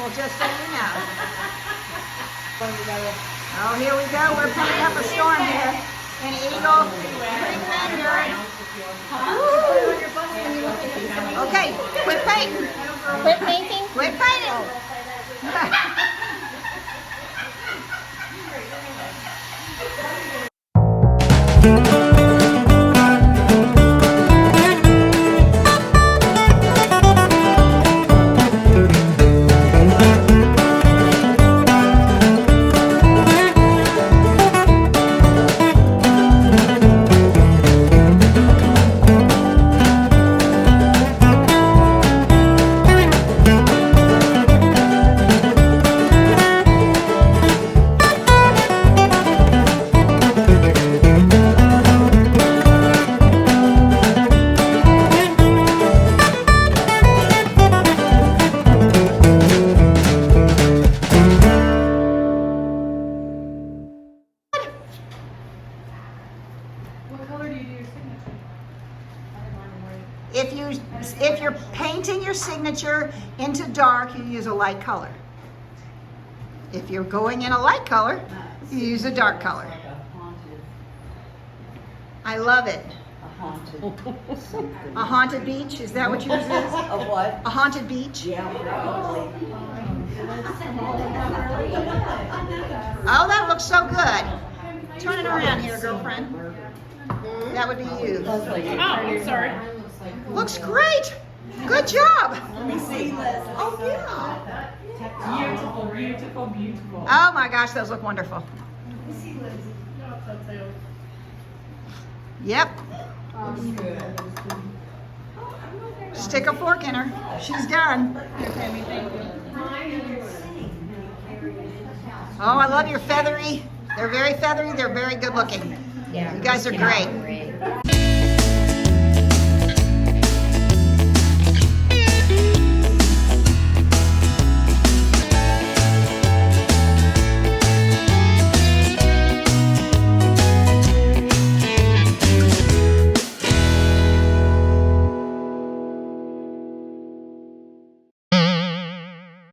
people, just so you know. Oh, here we go. We're putting up a storm here in Eagle Vineyard. Okay, quit painting. Quit painting? Quit painting. If you're painting your signature into dark, you use a light color. If you're going in a light color, you use a dark color. I love it. A haunted beach, is that what yours is? A what? A haunted beach? Yeah, probably. Oh, that looks so good. Turn it around here, girlfriend. That would be you. Oh, sorry. Looks great. Good job. Let me see, Liz. Oh, yeah. Beautiful, beautiful, beautiful. Oh my gosh, those look wonderful. Yep. Stick a fork in her. She's done. Oh, I love your feathery. They're very feathery. They're very good looking. Yeah, You guys are great.